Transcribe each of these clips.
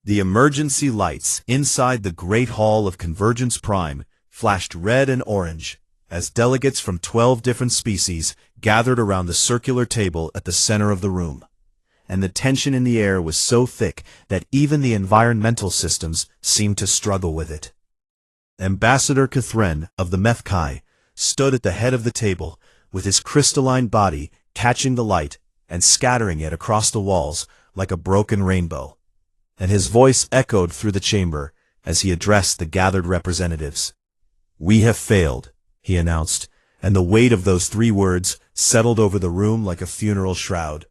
The emergency lights inside the Great Hall of Convergence Prime flashed red and orange as delegates from 12 different species gathered around the circular table at the center of the room. And the tension in the air was so thick that even the environmental systems seemed to struggle with it. Ambassador Cathren of the Methkai stood at the head of the table, with his crystalline body catching the light and scattering it across the walls like a broken rainbow. And his voice echoed through the chamber as he addressed the gathered representatives. "We have failed," he announced, and the weight of those 3 words settled over the room like a funeral shroud.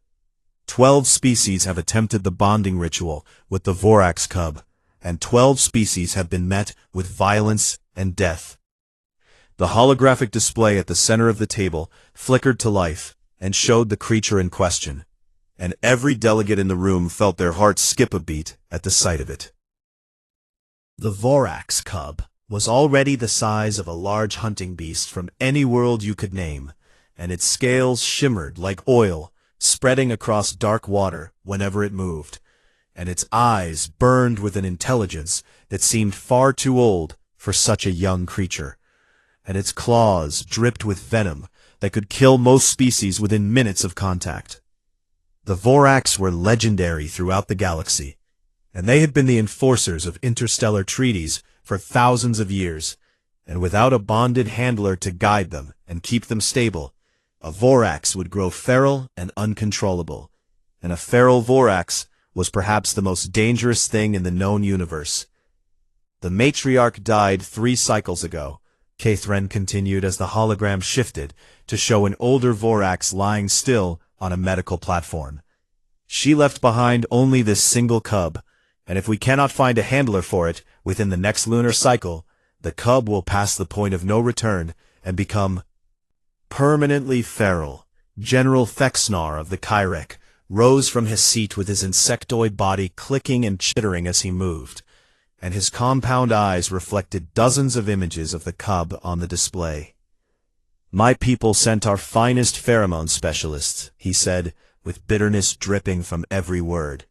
12 species have attempted the bonding ritual with the Vorax cub, and 12 species have been met with violence and death. The holographic display at the center of the table flickered to life and showed the creature in question, and every delegate in the room felt their hearts skip a beat at the sight of it. The Vorax cub was already the size of a large hunting beast from any world you could name, and its scales shimmered like oil, spreading across dark water whenever it moved, and its eyes burned with an intelligence that seemed far too old for such a young creature, and its claws dripped with venom that could kill most species within minutes of contact. The Vorax were legendary throughout the galaxy, and they had been the enforcers of interstellar treaties for thousands of years, and without a bonded handler to guide them and keep them stable, a Vorax would grow feral and uncontrollable, and a feral Vorax was perhaps the most dangerous thing in the known universe. The matriarch died 3 cycles ago, Cathren continued as the hologram shifted to show an older Vorax lying still on a medical platform. She left behind only this single cub, and if we cannot find a handler for it within the next lunar cycle, the cub will pass the point of no return and become permanently feral. General Thexnar of the Kyrek rose from his seat with his insectoid body clicking and chittering as he moved, and his compound eyes reflected dozens of images of the cub on the display. "My people sent our finest pheromone specialists," he said, with bitterness dripping from every word.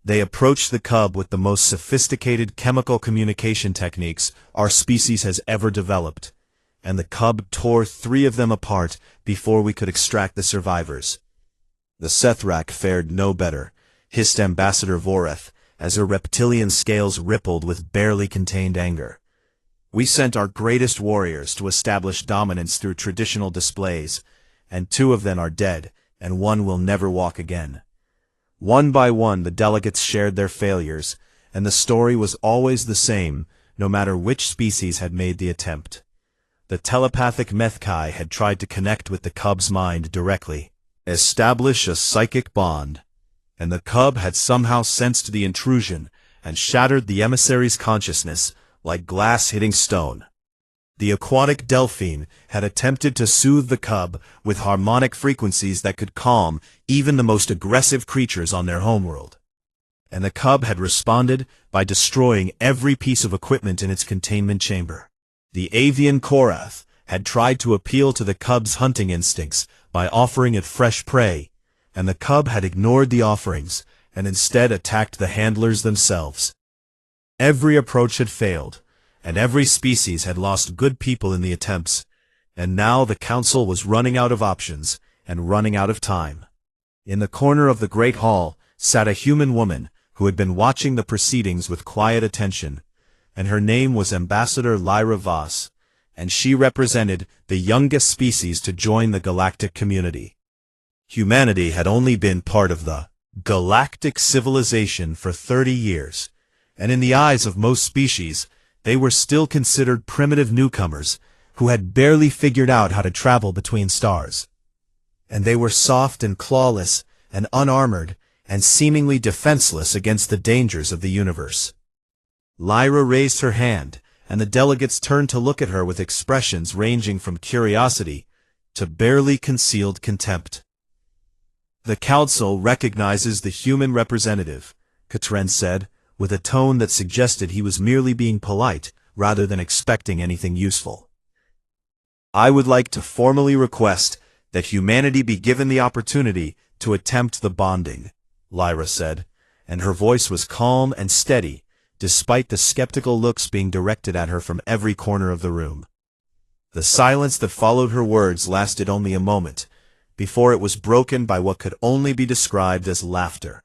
"They approached the cub with the most sophisticated chemical communication techniques our species has ever developed, and the cub tore 3 of them apart before we could extract the survivors." The Sethrak fared no better, hissed Ambassador Voreth, as her reptilian scales rippled with barely contained anger. "We sent our greatest warriors to establish dominance through traditional displays, and 2 of them are dead, and 1 will never walk again." One by one the delegates shared their failures, and the story was always the same, no matter which species had made the attempt. The telepathic Methkai had tried to connect with the cub's mind directly, establish a psychic bond, and the cub had somehow sensed the intrusion and shattered the emissary's consciousness like glass hitting stone. The aquatic delphine had attempted to soothe the cub with harmonic frequencies that could calm even the most aggressive creatures on their homeworld. And the cub had responded by destroying every piece of equipment in its containment chamber. The avian Korath had tried to appeal to the cub's hunting instincts by offering it fresh prey, and the cub had ignored the offerings and instead attacked the handlers themselves. Every approach had failed, and every species had lost good people in the attempts, and now the council was running out of options and running out of time. In the corner of the great hall sat a human woman who had been watching the proceedings with quiet attention, and her name was Ambassador Lyra Voss, and she represented the youngest species to join the galactic community. Humanity had only been part of the galactic civilization for 30 years, and in the eyes of most species, they were still considered primitive newcomers who had barely figured out how to travel between stars. And they were soft and clawless and unarmored and seemingly defenseless against the dangers of the universe. Lyra raised her hand, and the delegates turned to look at her with expressions ranging from curiosity to barely concealed contempt. "The council recognizes the human representative," Cathren said, with a tone that suggested he was merely being polite rather than expecting anything useful. "I would like to formally request that humanity be given the opportunity to attempt the bonding," Lyra said, and her voice was calm and steady, despite the skeptical looks being directed at her from every corner of the room. The silence that followed her words lasted only a moment, before it was broken by what could only be described as laughter.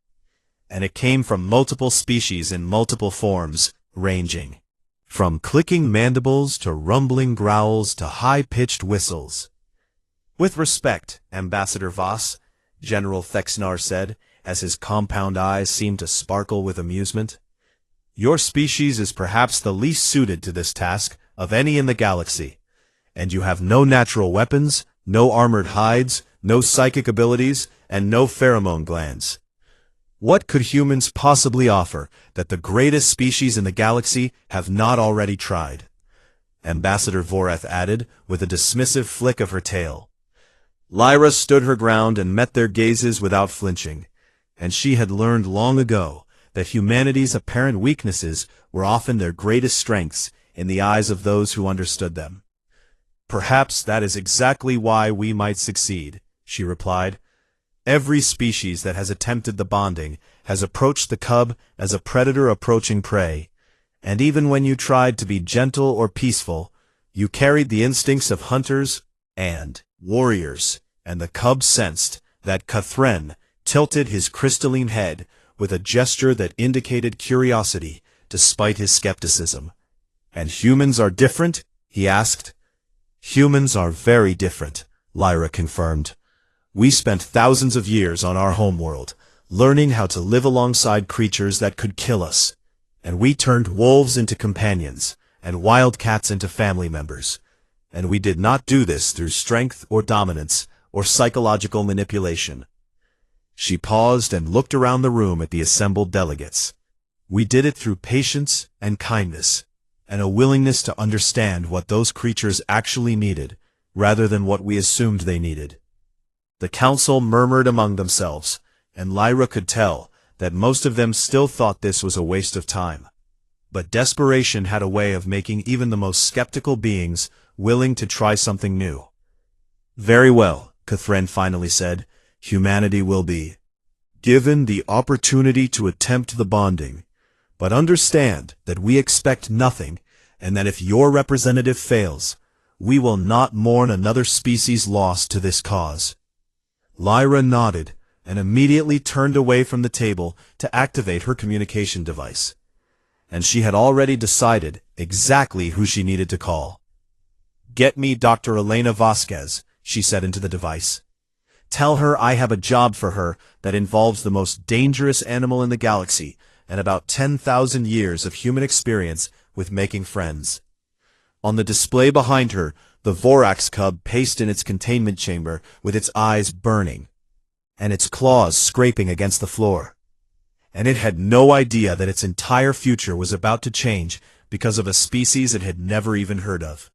And it came from multiple species in multiple forms, ranging from clicking mandibles to rumbling growls to high-pitched whistles. "With respect, Ambassador Voss," General Thexnar said, as his compound eyes seemed to sparkle with amusement, "your species is perhaps the least suited to this task of any in the galaxy, and you have no natural weapons, no armored hides, no psychic abilities, and no pheromone glands. What could humans possibly offer that the greatest species in the galaxy have not already tried?" Ambassador Voreth added, with a dismissive flick of her tail. Lyra stood her ground and met their gazes without flinching, and she had learned long ago that humanity's apparent weaknesses were often their greatest strengths in the eyes of those who understood them. "Perhaps that is exactly why we might succeed," she replied. "Every species that has attempted the bonding has approached the cub as a predator approaching prey, and even when you tried to be gentle or peaceful, you carried the instincts of hunters and warriors, and the cub sensed that Cathren tilted his crystalline head with a gesture that indicated curiosity despite his skepticism. "And humans are different?" he asked. "Humans are very different," Lyra confirmed. "We spent thousands of years on our homeworld, learning how to live alongside creatures that could kill us, and we turned wolves into companions, and wildcats into family members. And we did not do this through strength or dominance or psychological manipulation." She paused and looked around the room at the assembled delegates. "We did it through patience and kindness, and a willingness to understand what those creatures actually needed, rather than what we assumed they needed." The council murmured among themselves, and Lyra could tell that most of them still thought this was a waste of time. But desperation had a way of making even the most skeptical beings willing to try something new. "Very well," Cathren finally said, "humanity will be given the opportunity to attempt the bonding, but understand that we expect nothing, and that if your representative fails, we will not mourn another species lost to this cause." Lyra nodded and immediately turned away from the table to activate her communication device. And she had already decided exactly who she needed to call. "Get me Dr. Elena Vasquez," she said into the device. "Tell her I have a job for her that involves the most dangerous animal in the galaxy and about 10,000 years of human experience with making friends." On the display behind her, the Vorax cub paced in its containment chamber with its eyes burning, and its claws scraping against the floor. And it had no idea that its entire future was about to change because of a species it had never even heard of.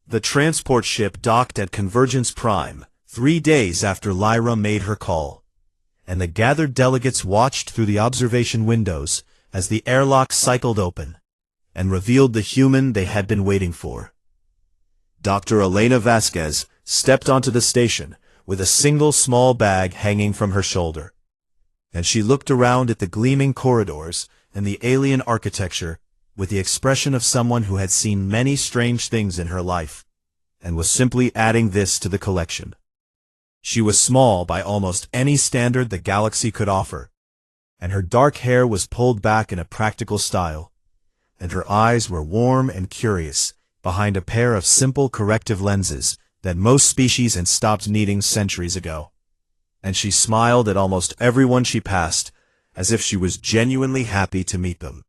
The transport ship docked at Convergence Prime 3 days after Lyra made her call, and the gathered delegates watched through the observation windows as the airlock cycled open and revealed the human they had been waiting for. Dr. Elena Vasquez stepped onto the station with a single small bag hanging from her shoulder, and she looked around at the gleaming corridors and the alien architecture with the expression of someone who had seen many strange things in her life, and was simply adding this to the collection. She was small by almost any standard the galaxy could offer, and her dark hair was pulled back in a practical style, and her eyes were warm and curious behind a pair of simple corrective lenses that most species had stopped needing centuries ago. And she smiled at almost everyone she passed, as if she was genuinely happy to meet them.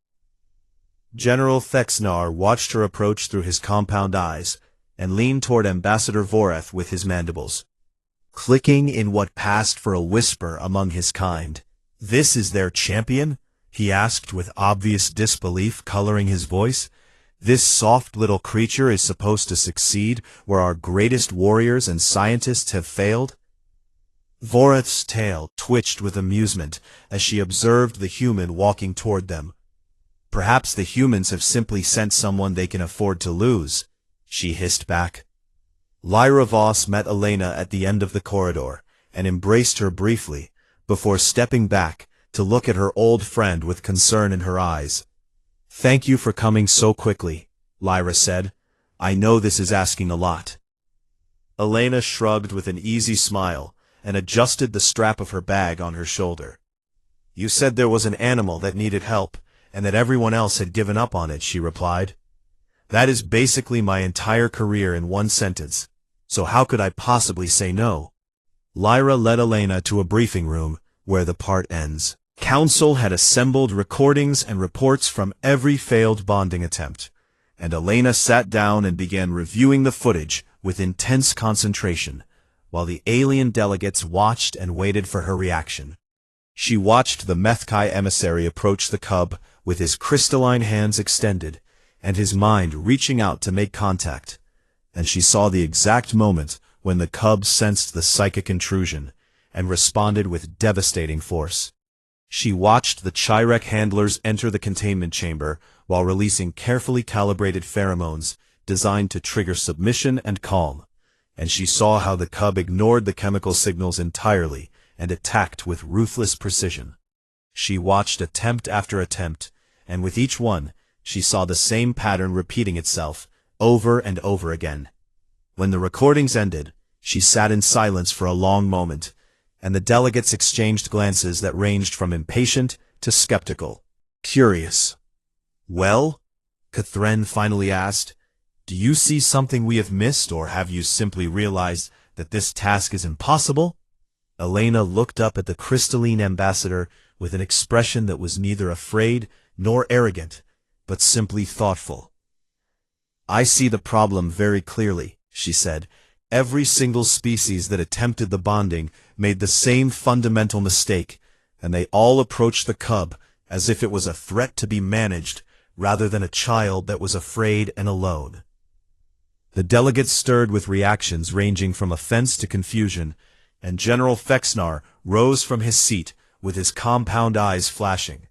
General Thexnar watched her approach through his compound eyes, and leaned toward Ambassador Voreth with his mandibles, clicking in what passed for a whisper among his kind. "This is their champion?" he asked with obvious disbelief coloring his voice. "This soft little creature is supposed to succeed where our greatest warriors and scientists have failed?" Voreth's tail twitched with amusement as she observed the human walking toward them. "Perhaps the humans have simply sent someone they can afford to lose," she hissed back. Lyra Voss met Elena at the end of the corridor and embraced her briefly before stepping back to look at her old friend with concern in her eyes. "Thank you for coming so quickly," Lyra said. "I know this is asking a lot." Elena shrugged with an easy smile and adjusted the strap of her bag on her shoulder. "You said there was an animal that needed help, and that everyone else had given up on it," she replied. "That is basically my entire career in one sentence, so how could I possibly say no?" Lyra led Elena to a briefing room, where the part ends. Council had assembled recordings and reports from every failed bonding attempt, and Elena sat down and began reviewing the footage with intense concentration, while the alien delegates watched and waited for her reaction. She watched the Methkai emissary approach the cub with his crystalline hands extended and his mind reaching out to make contact, and she saw the exact moment when the cub sensed the psychic intrusion and responded with devastating force. She watched the Chirek handlers enter the containment chamber while releasing carefully calibrated pheromones designed to trigger submission and calm, and she saw how the cub ignored the chemical signals entirely and attacked with ruthless precision. She watched attempt after attempt, and with each one, she saw the same pattern repeating itself over and over again. When the recordings ended, she sat in silence for a long moment, and the delegates exchanged glances that ranged from impatient to skeptical. "Curious." "Well?" Catherine finally asked. "Do you see something we have missed, or have you simply realized that this task is impossible?" Elena looked up at the crystalline ambassador with an expression that was neither afraid nor arrogant, but simply thoughtful. "I see the problem very clearly," she said. "Every single species that attempted the bonding made the same fundamental mistake, and they all approached the cub as if it was a threat to be managed rather than a child that was afraid and alone." The delegates stirred with reactions ranging from offense to confusion, and General Fexnar rose from his seat with his compound eyes flashing.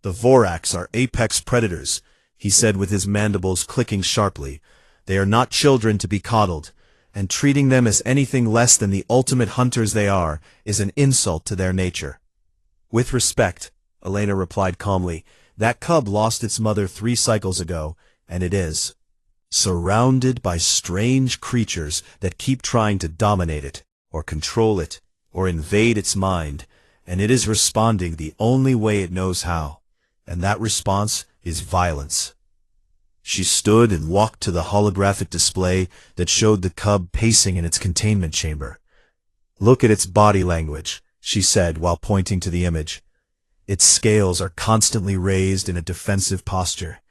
"The Voraks are apex predators," he said with his mandibles clicking sharply. "They are not children to be coddled, and treating them as anything less than the ultimate hunters they are is an insult to their nature." "With respect," Elena replied calmly, "that cub lost its mother 3 cycles ago, and it is surrounded by strange creatures that keep trying to dominate it, or control it, or invade its mind, and it is responding the only way it knows how, and that response is violence." She stood and walked to the holographic display that showed the cub pacing in its containment chamber. "Look at its body language," she said while pointing to the image. "Its scales are constantly raised in a defensive posture,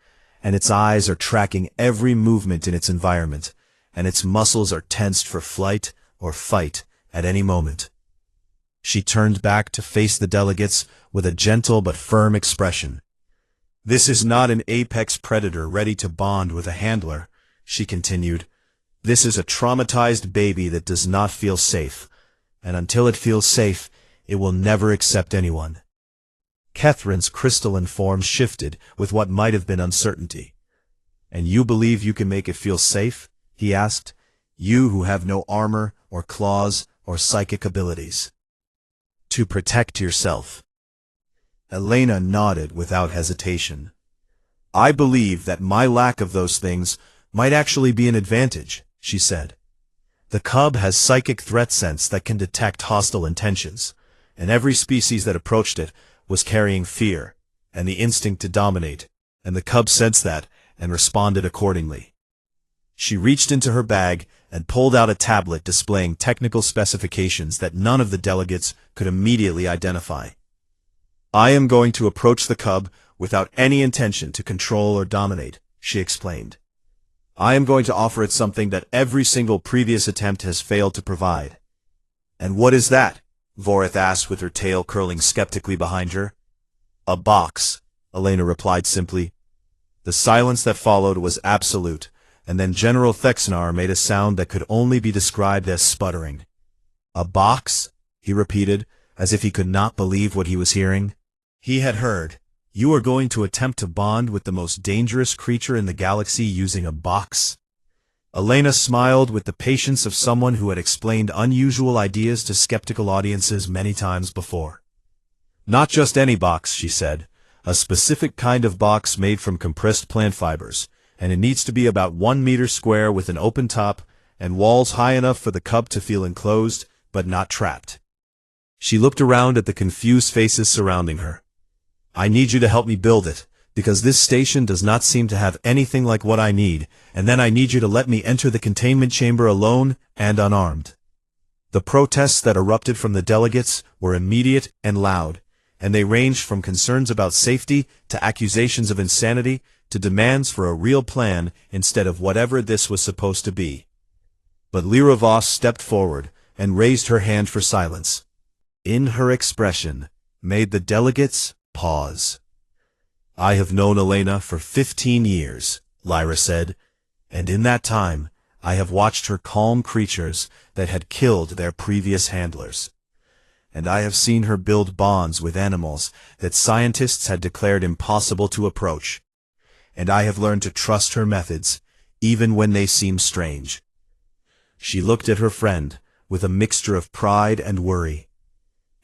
and its eyes are tracking every movement in its environment, and its muscles are tensed for flight or fight at any moment." She turned back to face the delegates with a gentle but firm expression. "This is not an apex predator ready to bond with a handler," she continued. "This is a traumatized baby that does not feel safe, and until it feels safe, it will never accept anyone." Catherine's crystalline form shifted with what might have been uncertainty. "And you believe you can make it feel safe?" he asked. "You who have no armor or claws or psychic abilities to protect yourself." Elena nodded without hesitation. "I believe that my lack of those things might actually be an advantage," she said. "The cub has psychic threat sense that can detect hostile intentions, and every species that approached it was carrying fear and the instinct to dominate, and the cub sensed that and responded accordingly." She reached into her bag and pulled out a tablet displaying technical specifications that none of the delegates could immediately identify. "I am going to approach the cub without any intention to control or dominate," she explained. "I am going to offer it something that every single previous attempt has failed to provide." "And what is that?" Vorith asked with her tail curling skeptically behind her. "A box," Elena replied simply. The silence that followed was absolute, and then General Thexnar made a sound that could only be described as sputtering. "A box?" he repeated, as if he could not believe what he was hearing. He had heard, "You are going to attempt to bond with the most dangerous creature in the galaxy using a box?" Elena smiled with the patience of someone who had explained unusual ideas to skeptical audiences many times before. Not just any box, she said. A specific kind of box made from compressed plant fibers, and it needs to be about 1 meter square with an open top and walls high enough for the cub to feel enclosed, but not trapped. She looked around at the confused faces surrounding her. I need you to help me build it, because this station does not seem to have anything like what I need, and then I need you to let me enter the containment chamber alone and unarmed. The protests that erupted from the delegates were immediate and loud, and they ranged from concerns about safety to accusations of insanity to demands for a real plan instead of whatever this was supposed to be. But Lyra Voss stepped forward and raised her hand for silence. In her expression made the delegates pause. I have known Elena for 15 years, Lyra said, and in that time I have watched her calm creatures that had killed their previous handlers. And I have seen her build bonds with animals that scientists had declared impossible to approach. And I have learned to trust her methods, even when they seem strange. She looked at her friend with a mixture of pride and worry.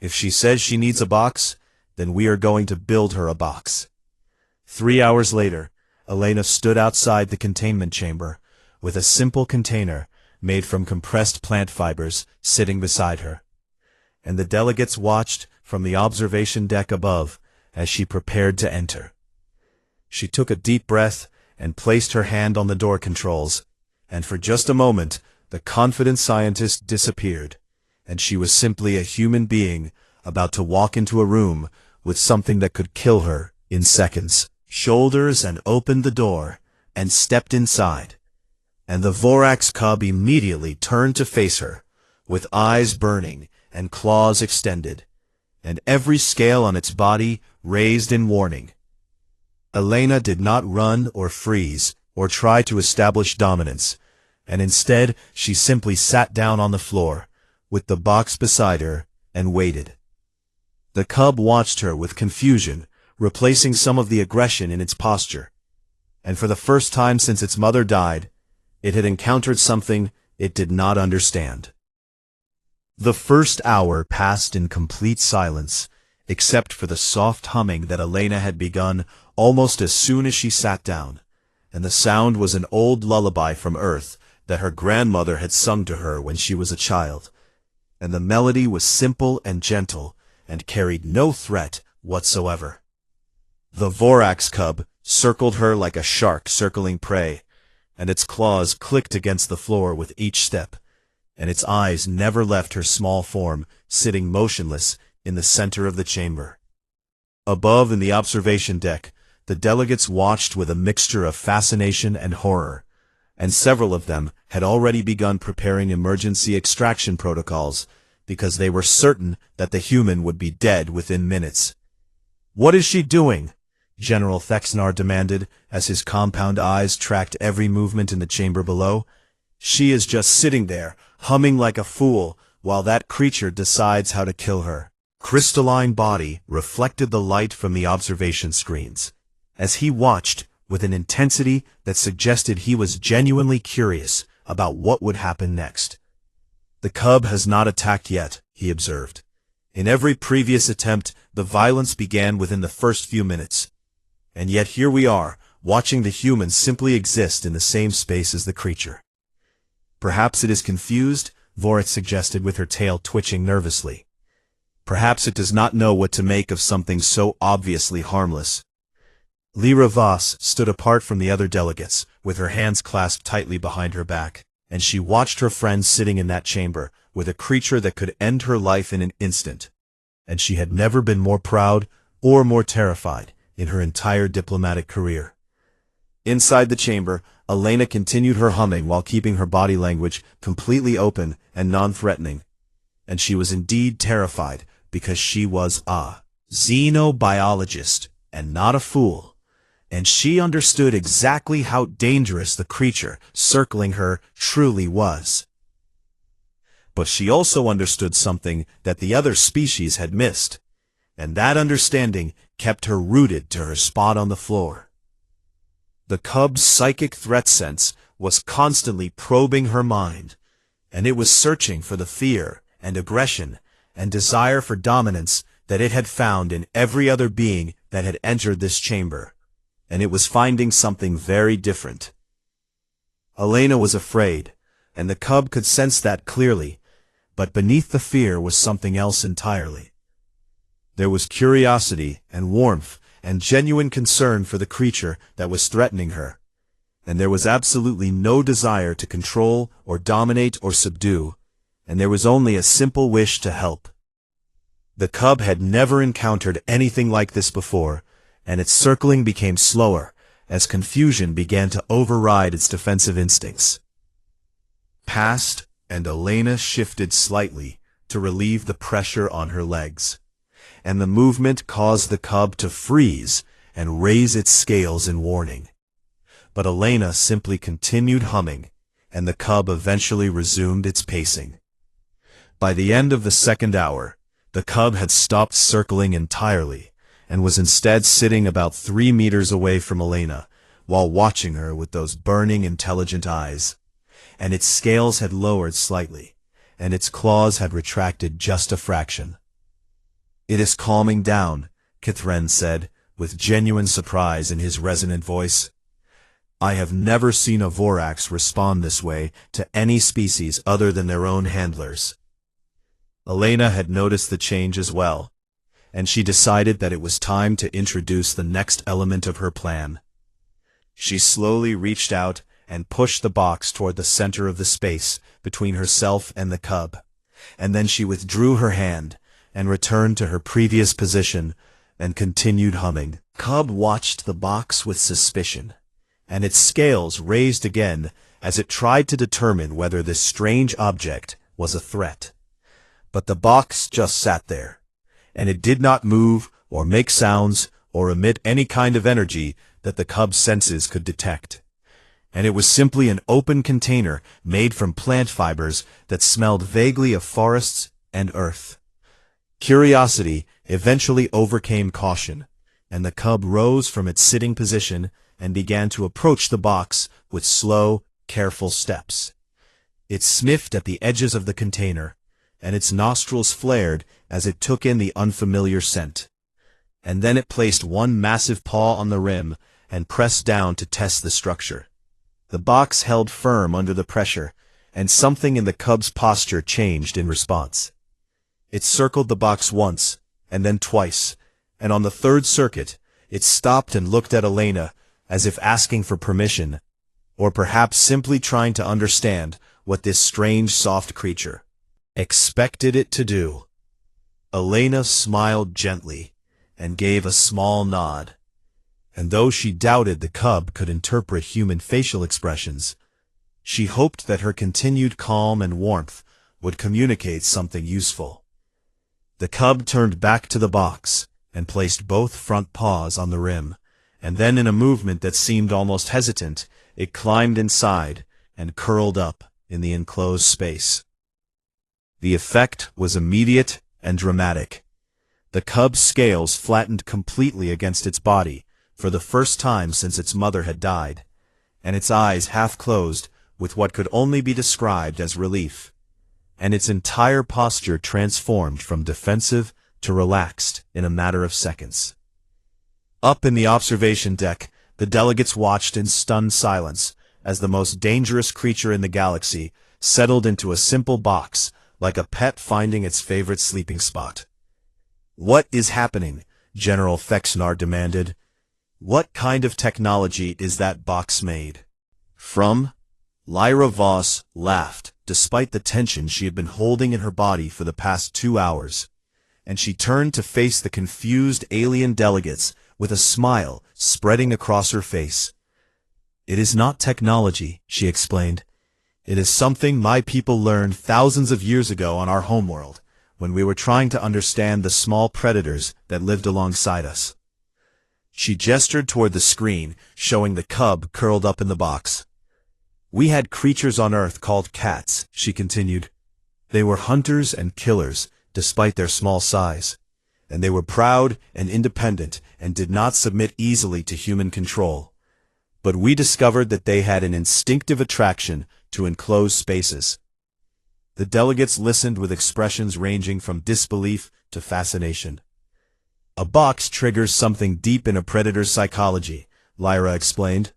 If she says she needs a box, then we are going to build her a box. 3 hours later, Elena stood outside the containment chamber with a simple container made from compressed plant fibers sitting beside her. And the delegates watched from the observation deck above as she prepared to enter. She took a deep breath and placed her hand on the door controls, and for just a moment the confident scientist disappeared, and she was simply a human being about to walk into a room with something that could kill her in seconds. Shoulders and opened the door and stepped inside, and the Vorax cub immediately turned to face her, with eyes burning and claws extended, and every scale on its body raised in warning. Elena did not run or freeze or try to establish dominance, and instead she simply sat down on the floor, with the box beside her, and waited. The cub watched her with confusion, replacing some of the aggression in its posture. And for the first time since its mother died, it had encountered something it did not understand. The first hour passed in complete silence, except for the soft humming that Elena had begun almost as soon as she sat down, and the sound was an old lullaby from Earth that her grandmother had sung to her when she was a child, and the melody was simple and gentle and carried no threat whatsoever. The Vorax cub circled her like a shark circling prey, and its claws clicked against the floor with each step, and its eyes never left her small form sitting motionless in the center of the chamber. Above in the observation deck, the delegates watched with a mixture of fascination and horror, and several of them had already begun preparing emergency extraction protocols because they were certain that the human would be dead within minutes. "What is she doing?" General Thexnar demanded as his compound eyes tracked every movement in the chamber below. "She is just sitting there, humming like a fool, while that creature decides how to kill her." Crystalline body reflected the light from the observation screens, as he watched with an intensity that suggested he was genuinely curious about what would happen next. "The cub has not attacked yet," he observed. "In every previous attempt, the violence began within the first few minutes. And yet here we are, watching the human simply exist in the same space as the creature." "Perhaps it is confused," Vorax suggested with her tail twitching nervously. "Perhaps it does not know what to make of something so obviously harmless." Lyra Voss stood apart from the other delegates, with her hands clasped tightly behind her back, and she watched her friend sitting in that chamber with a creature that could end her life in an instant. And she had never been more proud or more terrified in her entire diplomatic career. Inside the chamber, Elena continued her humming while keeping her body language completely open and non-threatening. And she was indeed terrified because she was a xenobiologist and not a fool. And she understood exactly how dangerous the creature circling her truly was. But she also understood something that the other species had missed, and that understanding kept her rooted to her spot on the floor. The cub's psychic threat sense was constantly probing her mind, and it was searching for the fear and aggression and desire for dominance that it had found in every other being that had entered this chamber, and it was finding something very different. Elena was afraid, and the cub could sense that clearly, but beneath the fear was something else entirely. There was curiosity and warmth and genuine concern for the creature that was threatening her, and there was absolutely no desire to control or dominate or subdue, and there was only a simple wish to help. The cub had never encountered anything like this before, and its circling became slower as confusion began to override its defensive instincts. Passed, and Elena shifted slightly to relieve the pressure on her legs, and the movement caused the cub to freeze and raise its scales in warning. But Elena simply continued humming, and the cub eventually resumed its pacing. By the end of the second hour, the cub had stopped circling entirely, and was instead sitting about 3 meters away from Elena, while watching her with those burning, intelligent eyes. And its scales had lowered slightly, and its claws had retracted just a fraction. "It is calming down," Catherine said, with genuine surprise in his resonant voice. "I have never seen a Vorax respond this way to any species other than their own handlers." Elena had noticed the change as well, and she decided that it was time to introduce the next element of her plan. She slowly reached out and pushed the box toward the center of the space between herself and the cub, and then she withdrew her hand and returned to her previous position and continued humming. Cub watched the box with suspicion, and its scales raised again as it tried to determine whether this strange object was a threat. But the box just sat there, and it did not move or make sounds or emit any kind of energy that the cub's senses could detect. And it was simply an open container made from plant fibers that smelled vaguely of forests and earth. Curiosity eventually overcame caution, and the cub rose from its sitting position and began to approach the box with slow, careful steps. It sniffed at the edges of the container, and its nostrils flared as it took in the unfamiliar scent. And then it placed one massive paw on the rim and pressed down to test the structure. The box held firm under the pressure, and something in the cub's posture changed in response. It circled the box once, and then twice, and on the third circuit, it stopped and looked at Elena as if asking for permission, or perhaps simply trying to understand what this strange soft creature expected it to do. Elena smiled gently and gave a small nod, and though she doubted the cub could interpret human facial expressions, she hoped that her continued calm and warmth would communicate something useful. The cub turned back to the box and placed both front paws on the rim, and then in a movement that seemed almost hesitant, it climbed inside and curled up in the enclosed space. The effect was immediate and dramatic. The cub's scales flattened completely against its body for the first time since its mother had died, and its eyes half closed with what could only be described as relief, and its entire posture transformed from defensive to relaxed in a matter of seconds. Up in the observation deck, the delegates watched in stunned silence as the most dangerous creature in the galaxy settled into a simple box like a pet finding its favorite sleeping spot. "What is happening?" General Fexnar demanded. "What kind of technology is that box made from?" Lyra Voss laughed, despite the tension she had been holding in her body for the past 2 hours, and she turned to face the confused alien delegates with a smile spreading across her face. "It is not technology," she explained. "It is something my people learned thousands of years ago on our homeworld, when we were trying to understand the small predators that lived alongside us." She gestured toward the screen, showing the cub curled up in the box. "We had creatures on Earth called cats," she continued. "They were hunters and killers, despite their small size, and they were proud and independent and did not submit easily to human control. But we discovered that they had an instinctive attraction to enclosed spaces." The delegates listened with expressions ranging from disbelief to fascination. A box triggers something deep in a predator's psychology, Lyra explained.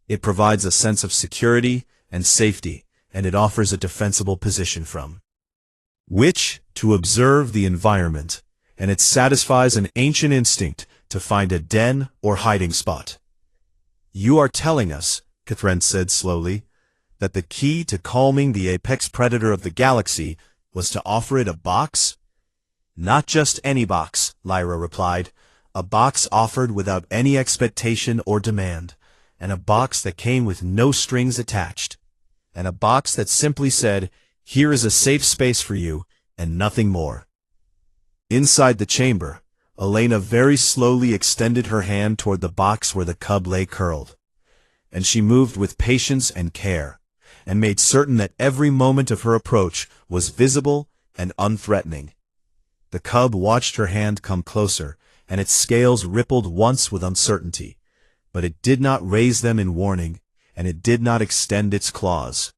It provides a sense of security and safety, and it offers a defensible position from which to observe the environment, and it satisfies an ancient instinct to find a den or hiding spot. You are telling us, Catherine said slowly, that the key to calming the apex predator of the galaxy was to offer it a box? Not just any box, Lyra replied. A box offered without any expectation or demand, and a box that came with no strings attached, and a box that simply said, "Here is a safe space for you," and nothing more. Inside the chamber, Elena very slowly extended her hand toward the box where the cub lay curled, and she moved with patience and care, and made certain that every moment of her approach was visible and unthreatening. The cub watched her hand come closer, and its scales rippled once with uncertainty, but it did not raise them in warning, and it did not extend its claws.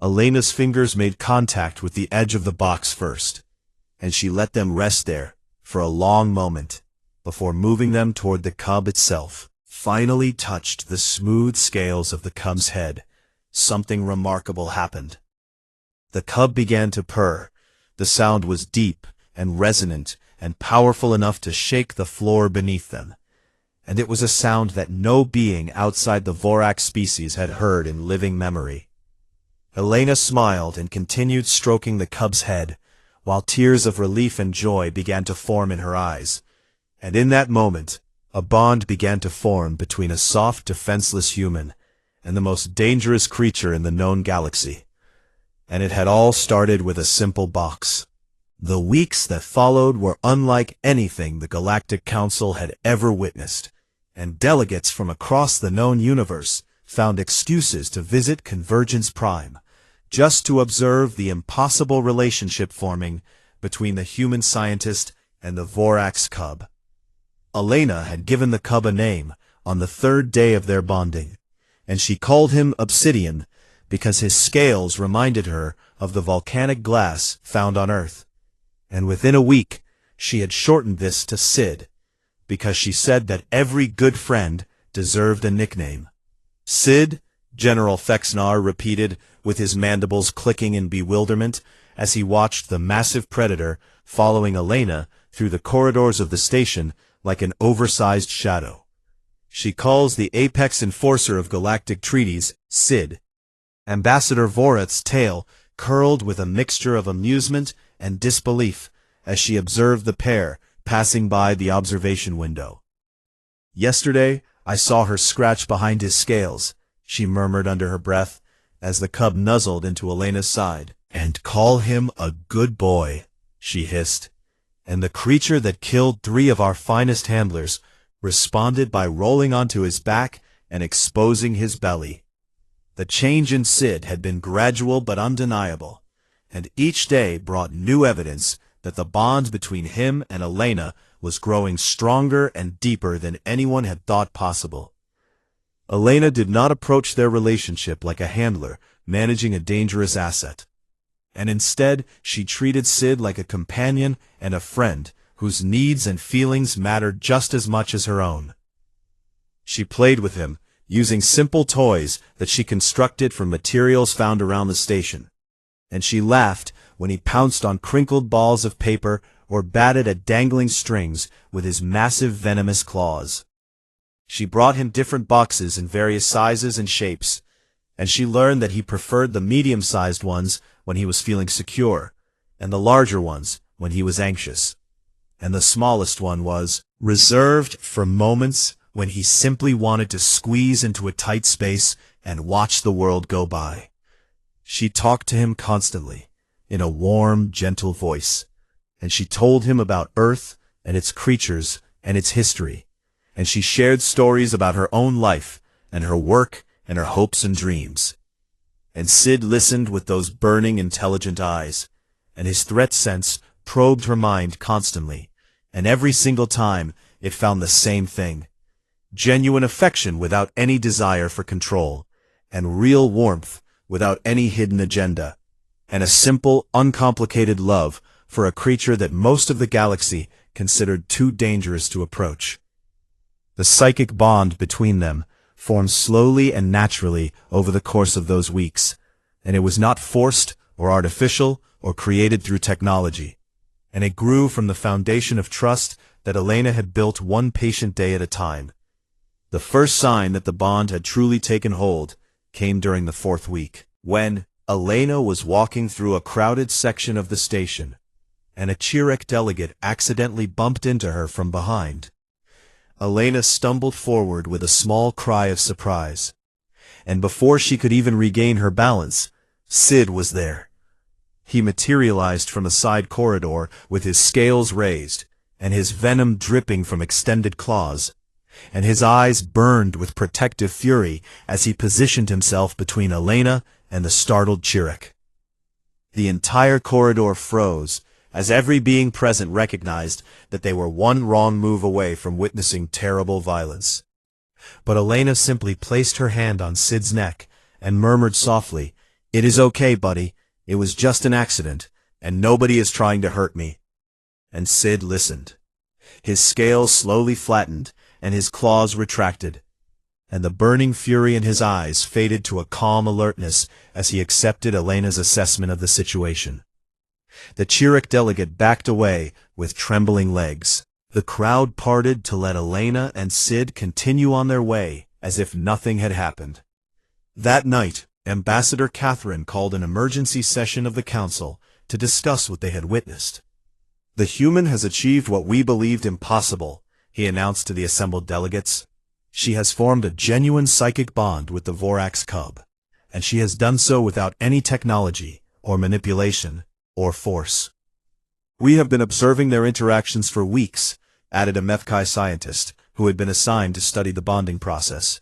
Elena's fingers made contact with the edge of the box first, and she let them rest there for a long moment, before moving them toward the cub itself. Finally touched the smooth scales of the cub's head, something remarkable happened. The cub began to purr. The sound was deep and resonant and powerful enough to shake the floor beneath them, and it was a sound that no being outside the Vorax species had heard in living memory. Elena smiled and continued stroking the cub's head, while tears of relief and joy began to form in her eyes, and in that moment, a bond began to form between a soft, defenseless human and the most dangerous creature in the known galaxy. And it had all started with a simple box. The weeks that followed were unlike anything the Galactic Council had ever witnessed, and delegates from across the known universe found excuses to visit Convergence Prime, just to observe the impossible relationship forming between the human scientist and the Vorax cub. Elena had given the cub a name on the third day of their bonding, and she called him Obsidian because his scales reminded her of the volcanic glass found on Earth. And within a week, she had shortened this to Sid, because she said that every good friend deserved a nickname. Sid, General Fexnar repeated, with his mandibles clicking in bewilderment as he watched the massive predator following Elena through the corridors of the station like an oversized shadow. She calls the apex enforcer of galactic treaties Sid. Ambassador Vorath's tail curled with a mixture of amusement and disbelief as she observed the pair passing by the observation window. "Yesterday, I saw her scratch behind his scales," she murmured under her breath, as the cub nuzzled into Elena's side. "And call him a good boy," she hissed. And the creature that killed 3 of our finest handlers responded by rolling onto his back and exposing his belly. The change in Sid had been gradual but undeniable, and each day brought new evidence that the bond between him and Elena was growing stronger and deeper than anyone had thought possible. Elena did not approach their relationship like a handler managing a dangerous asset, and instead she treated Sid like a companion and a friend whose needs and feelings mattered just as much as her own. She played with him, using simple toys that she constructed from materials found around the station, and she laughed when he pounced on crinkled balls of paper or batted at dangling strings with his massive venomous claws. She brought him different boxes in various sizes and shapes, and she learned that he preferred the medium-sized ones when he was feeling secure, and the larger ones when he was anxious. And the smallest one was reserved for moments when he simply wanted to squeeze into a tight space and watch the world go by. She talked to him constantly, in a warm, gentle voice, and she told him about Earth and its creatures and its history, and she shared stories about her own life and her work and her hopes and dreams. And Sid listened with those burning, intelligent eyes, and his threat sense probed her mind constantly, and every single time it found the same thing: genuine affection without any desire for control, and real warmth without any hidden agenda, and a simple, uncomplicated love for a creature that most of the galaxy considered too dangerous to approach. The psychic bond between them formed slowly and naturally over the course of those weeks, and it was not forced or artificial or created through technology, and it grew from the foundation of trust that Elena had built one patient day at a time. The first sign that the bond had truly taken hold came during the 4th week, when Elena was walking through a crowded section of the station, and a Chirek delegate accidentally bumped into her from behind. Elena stumbled forward with a small cry of surprise, and before she could even regain her balance, Sid was there. He materialized from a side corridor with his scales raised, and his venom dripping from extended claws, and his eyes burned with protective fury as he positioned himself between Elena and the startled Chirek. The entire corridor froze, as every being present recognized that they were one wrong move away from witnessing terrible violence. But Elena simply placed her hand on Sid's neck and murmured softly, "It is okay, buddy. It was just an accident, and nobody is trying to hurt me." And Sid listened. His scales slowly flattened, and his claws retracted, and the burning fury in his eyes faded to a calm alertness as he accepted Elena's assessment of the situation. The Chirek delegate backed away with trembling legs. The crowd parted to let Elena and Sid continue on their way as if nothing had happened. That night, Ambassador Catherine called an emergency session of the council to discuss what they had witnessed. "The human has achieved what we believed impossible," he announced to the assembled delegates. "She has formed a genuine psychic bond with the Vorax cub, and she has done so without any technology, or manipulation, or force. We have been observing their interactions for weeks," added a Mefkai scientist who had been assigned to study the bonding process,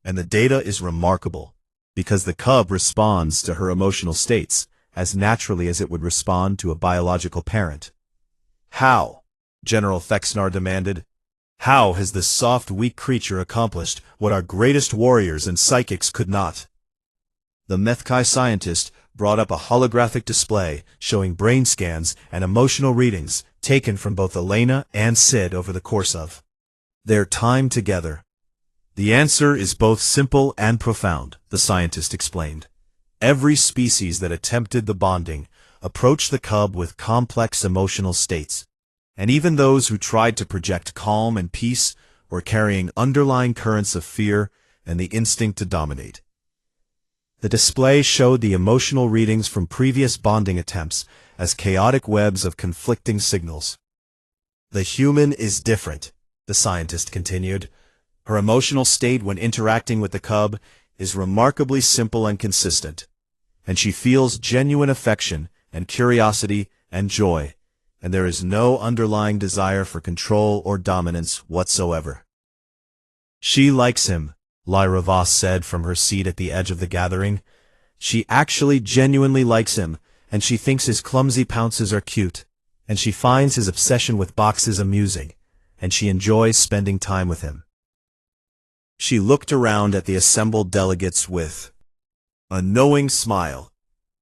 "and the data is remarkable, because the cub responds to her emotional states as naturally as it would respond to a biological parent." "How?" General Fexnar demanded. "How has this soft, weak creature accomplished what our greatest warriors and psychics could not?" The Mefkai scientist brought up a holographic display showing brain scans and emotional readings taken from both Elena and Sid over the course of their time together. "The answer is both simple and profound," the scientist explained. "Every species that attempted the bonding approached the cub with complex emotional states, and even those who tried to project calm and peace were carrying underlying currents of fear and the instinct to dominate." The display showed the emotional readings from previous bonding attempts as chaotic webs of conflicting signals. "The human is different," the scientist continued. "Her emotional state when interacting with the cub is remarkably simple and consistent, and she feels genuine affection and curiosity and joy, and there is no underlying desire for control or dominance whatsoever." "She likes him," Lyra Voss said from her seat at the edge of the gathering. "She actually genuinely likes him, and she thinks his clumsy pounces are cute, and she finds his obsession with boxes amusing, and she enjoys spending time with him." She looked around at the assembled delegates with a knowing smile.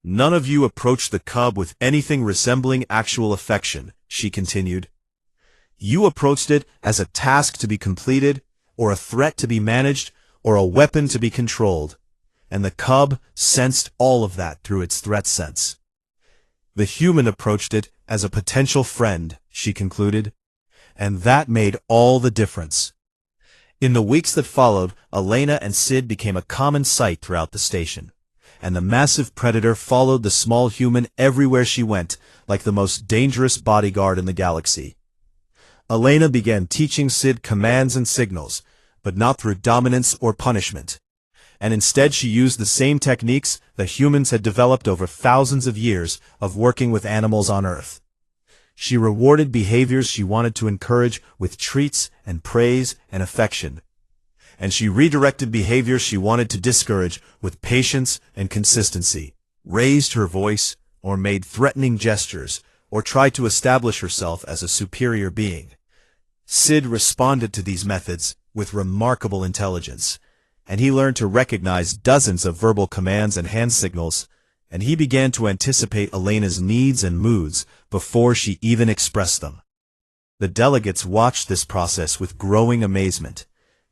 "None of you approached the cub with anything resembling actual affection," she continued. "You approached it as a task to be completed, or a threat to be managed, or a weapon to be controlled, and the cub sensed all of that through its threat sense. The human approached it as a potential friend," she concluded, "and that made all the difference." In the weeks that followed, Elena and Sid became a common sight throughout the station, and the massive predator followed the small human everywhere she went, like the most dangerous bodyguard in the galaxy. Elena began teaching Sid commands and signals, but not through dominance or punishment, and instead she used the same techniques that humans had developed over thousands of years of working with animals on Earth. She rewarded behaviors she wanted to encourage with treats and praise and affection, and she redirected behaviors she wanted to discourage with patience and consistency, raised her voice, or made threatening gestures, or tried to establish herself as a superior being. Sid responded to these methods with remarkable intelligence, and he learned to recognize dozens of verbal commands and hand signals, and he began to anticipate Elena's needs and moods before she even expressed them. The delegates watched this process with growing amazement,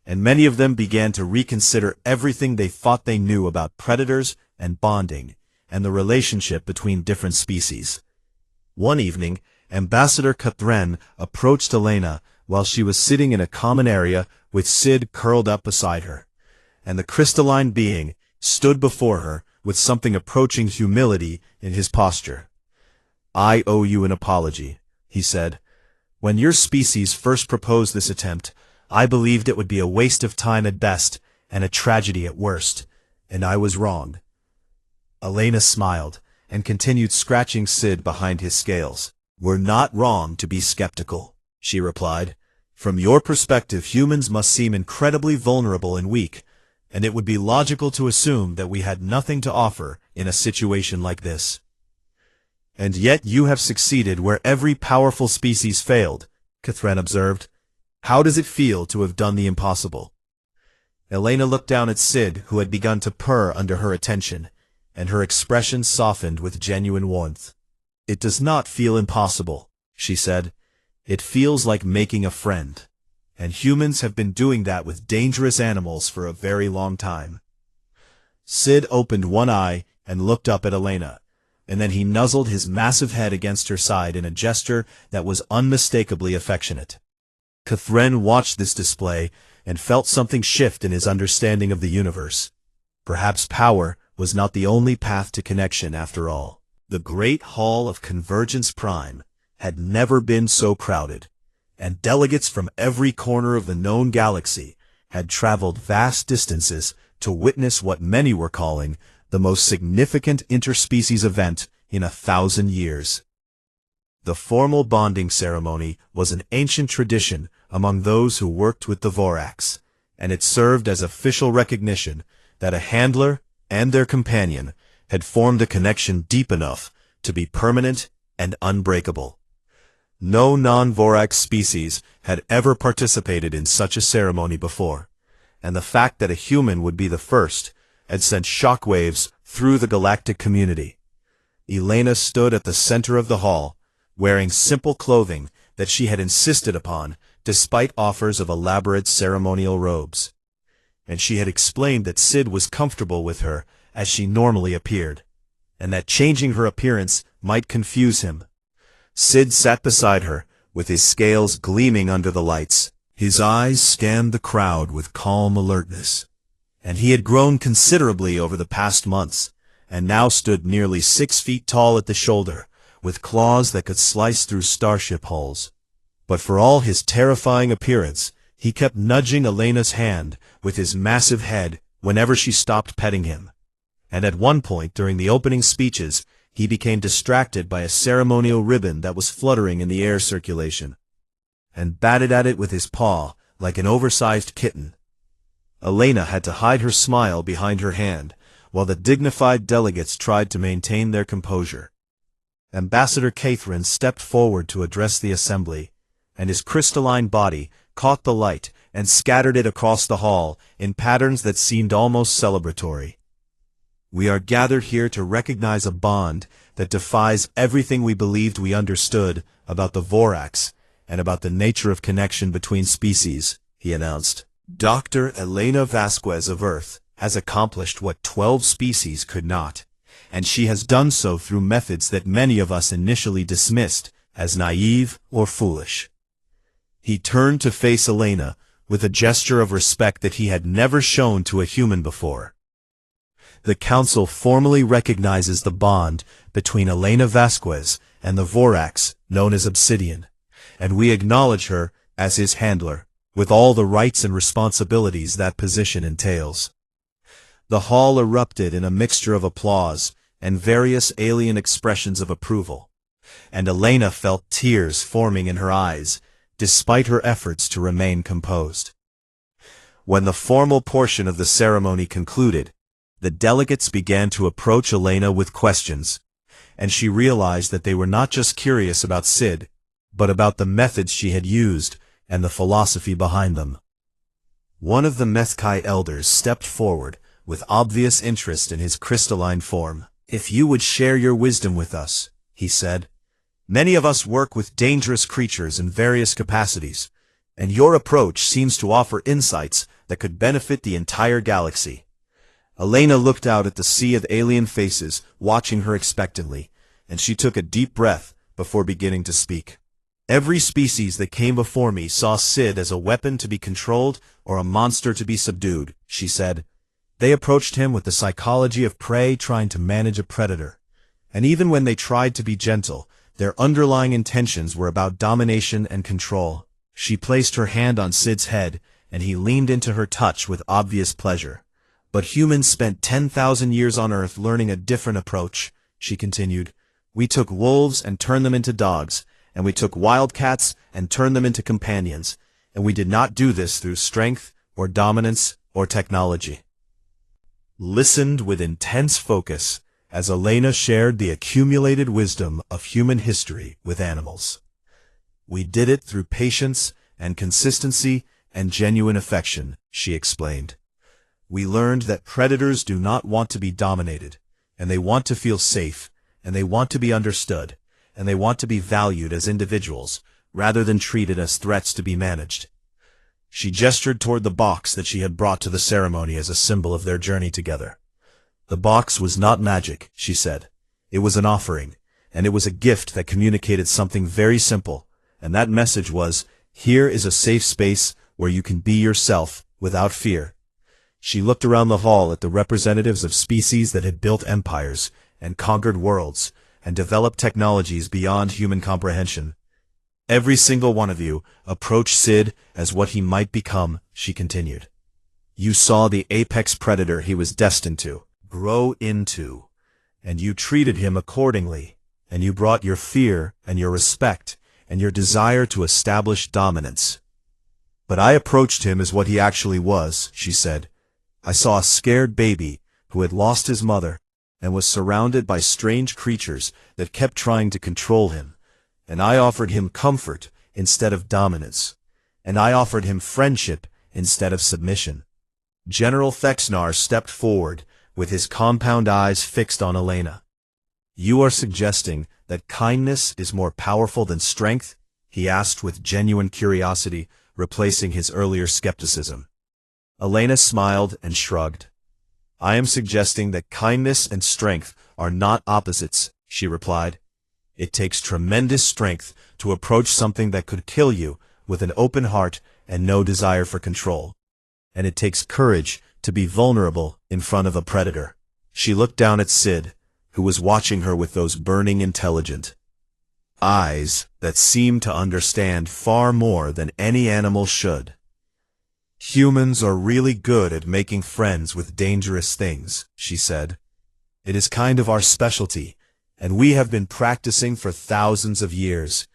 and many of them began to reconsider everything they thought they knew about predators and bonding, and the relationship between different species. One evening, Ambassador Catherine approached Elena while she was sitting in a common area with Sid curled up beside her, and the crystalline being stood before her with something approaching humility in his posture. "I owe you an apology," he said. "When your species first proposed this attempt, I believed it would be a waste of time at best and a tragedy at worst, and I was wrong." Elena smiled and continued scratching Sid behind his scales. "We're not wrong to be skeptical," she replied. "From your perspective, humans must seem incredibly vulnerable and weak, and it would be logical to assume that we had nothing to offer in a situation like this. And yet you have succeeded where every powerful species failed," Catherine observed. "How does it feel to have done the impossible?" Elena looked down at Sid, who had begun to purr under her attention, and her expression softened with genuine warmth. "It does not feel impossible," she said. "It feels like making a friend. And humans have been doing that with dangerous animals for a very long time." Sid opened one eye and looked up at Elena, and then he nuzzled his massive head against her side in a gesture that was unmistakably affectionate. Catherine watched this display and felt something shift in his understanding of the universe. Perhaps power was not the only path to connection after all. The Great Hall of Convergence Prime had never been so crowded, and delegates from every corner of the known galaxy had traveled vast distances to witness what many were calling the most significant interspecies event in 1,000 years. The formal bonding ceremony was an ancient tradition among those who worked with the Vorax, and it served as official recognition that a handler and their companion had formed a connection deep enough to be permanent and unbreakable. No non-Vorax species had ever participated in such a ceremony before, and the fact that a human would be the first had sent shockwaves through the galactic community. Elena stood at the center of the hall, wearing simple clothing that she had insisted upon despite offers of elaborate ceremonial robes. And she had explained that Sid was comfortable with her as she normally appeared, and that changing her appearance might confuse him. Sid sat beside her, with his scales gleaming under the lights. His eyes scanned the crowd with calm alertness, and he had grown considerably over the past months, and now stood nearly 6 feet tall at the shoulder, with claws that could slice through starship hulls. But for all his terrifying appearance, he kept nudging Elena's hand with his massive head whenever she stopped petting him. And at one point during the opening speeches, he became distracted by a ceremonial ribbon that was fluttering in the air circulation, and batted at it with his paw like an oversized kitten. Elena had to hide her smile behind her hand, while the dignified delegates tried to maintain their composure. Ambassador Catherine stepped forward to address the assembly, and his crystalline body caught the light and scattered it across the hall in patterns that seemed almost celebratory. "We are gathered here to recognize a bond that defies everything we believed we understood about the Vorax and about the nature of connection between species," he announced. "Dr. Elena Vasquez of Earth has accomplished what 12 species could not, and she has done so through methods that many of us initially dismissed as naive or foolish." He turned to face Elena with a gesture of respect that he had never shown to a human before. "The Council formally recognizes the bond between Elena Vasquez and the Vorax known as Obsidian, and we acknowledge her as his handler, with all the rights and responsibilities that position entails." The hall erupted in a mixture of applause and various alien expressions of approval, and Elena felt tears forming in her eyes, despite her efforts to remain composed. When the formal portion of the ceremony concluded, the delegates began to approach Elena with questions, and she realized that they were not just curious about Sid, but about the methods she had used and the philosophy behind them. One of the Methkai elders stepped forward with obvious interest in his crystalline form. "If you would share your wisdom with us," he said, Many of us work with dangerous creatures in various capacities, and your approach seems to offer insights that could benefit the entire galaxy. Elena looked out at the sea of alien faces, watching her expectantly, and she took a deep breath before beginning to speak. Every species that came before me saw Sid as a weapon to be controlled or a monster to be subdued, she said. They approached him with the psychology of prey trying to manage a predator. And even when they tried to be gentle, their underlying intentions were about domination and control. She placed her hand on Sid's head, and he leaned into her touch with obvious pleasure. But humans spent 10,000 years on Earth learning a different approach, she continued. We took wolves and turned them into dogs, and we took wildcats and turned them into companions, and we did not do this through strength or dominance or technology. Listened with intense focus as Elena shared the accumulated wisdom of human history with animals. We did it through patience and consistency and genuine affection, she explained. We learned that predators do not want to be dominated, and they want to feel safe, and they want to be understood, and they want to be valued as individuals, rather than treated as threats to be managed. She gestured toward the box that she had brought to the ceremony as a symbol of their journey together. The box was not magic, she said. It was an offering, and it was a gift that communicated something very simple, and that message was, here is a safe space where you can be yourself without fear. She looked around the hall at the representatives of species that had built empires and conquered worlds and developed technologies beyond human comprehension. Every single one of you approached Sid as what he might become, she continued. You saw the apex predator he was destined to grow into, and you treated him accordingly, and you brought your fear and your respect and your desire to establish dominance. But I approached him as what he actually was, she said. I saw a scared baby who had lost his mother and was surrounded by strange creatures that kept trying to control him, and I offered him comfort instead of dominance, and I offered him friendship instead of submission. General Thexnar stepped forward with his compound eyes fixed on Elena. You are suggesting that kindness is more powerful than strength? He asked with genuine curiosity, replacing his earlier skepticism. Elena smiled and shrugged. I am suggesting that kindness and strength are not opposites, she replied. It takes tremendous strength to approach something that could kill you with an open heart and no desire for control. And it takes courage to be vulnerable in front of a predator. She looked down at Sid, who was watching her with those burning intelligent eyes that seemed to understand far more than any animal should. Humans are really good at making friends with dangerous things, she said. It is kind of our specialty, and we have been practicing for thousands of years.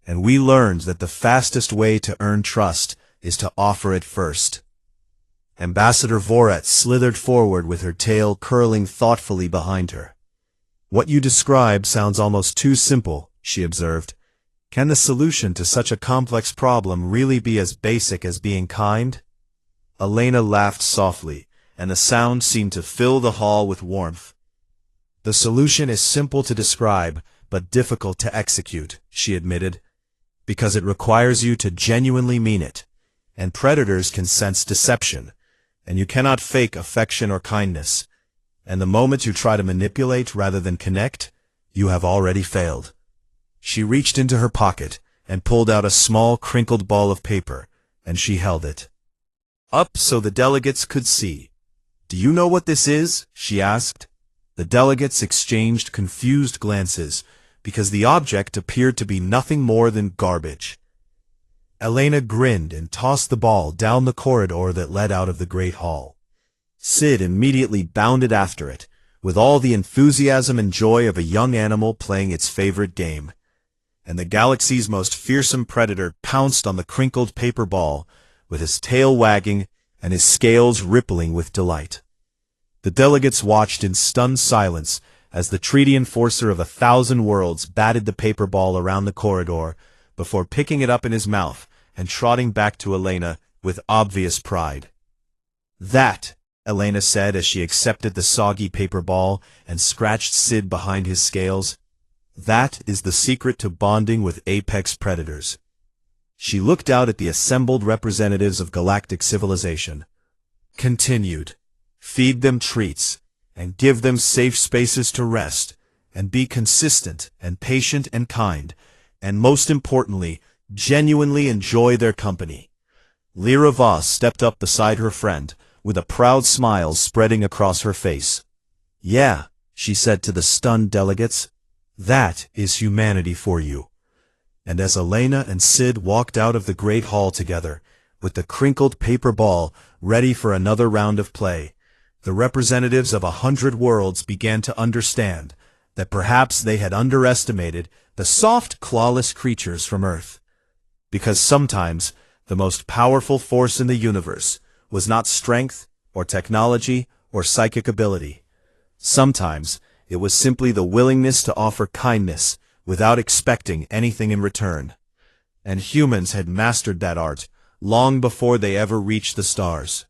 And we learned that the fastest way to earn trust is to offer it first. Ambassador Voret slithered forward with her tail curling thoughtfully behind her. What you describe sounds almost too simple, she observed. Can the solution to such a complex problem really be as basic as being kind? Elena laughed softly, and the sound seemed to fill the hall with warmth. The solution is simple to describe, but difficult to execute, she admitted, because it requires you to genuinely mean it, and predators can sense deception, and you cannot fake affection or kindness, and the moment you try to manipulate rather than connect, you have already failed. She reached into her pocket and pulled out a small crinkled ball of paper, and she held it up so the delegates could see. Do you know what this is? She asked. The delegates exchanged confused glances, because the object appeared to be nothing more than garbage. Elena grinned and tossed the ball down the corridor that led out of the great hall. Sid immediately bounded after it, with all the enthusiasm and joy of a young animal playing its favorite game. And the galaxy's most fearsome predator pounced on the crinkled paper ball, with his tail wagging and his scales rippling with delight. The delegates watched in stunned silence as the treaty enforcer of 1,000 worlds batted the paper ball around the corridor before picking it up in his mouth and trotting back to Elena with obvious pride. That, Elena said as she accepted the soggy paper ball and scratched Sid behind his scales, That is the secret to bonding with apex predators. She looked out at the assembled representatives of galactic civilization. Continued. Feed them treats, and give them safe spaces to rest, and be consistent and patient and kind, and most importantly, genuinely enjoy their company. Lyra Voss stepped up beside her friend, with a proud smile spreading across her face. Yeah, she said to the stunned delegates, that is humanity for you. And as Elena and Sid walked out of the Great Hall together, with the crinkled paper ball ready for another round of play, the representatives of 100 worlds began to understand that perhaps they had underestimated the soft, clawless creatures from Earth. Because sometimes the most powerful force in the universe was not strength, or technology, or psychic ability. Sometimes it was simply the willingness to offer kindness without expecting anything in return. And humans had mastered that art long before they ever reached the stars.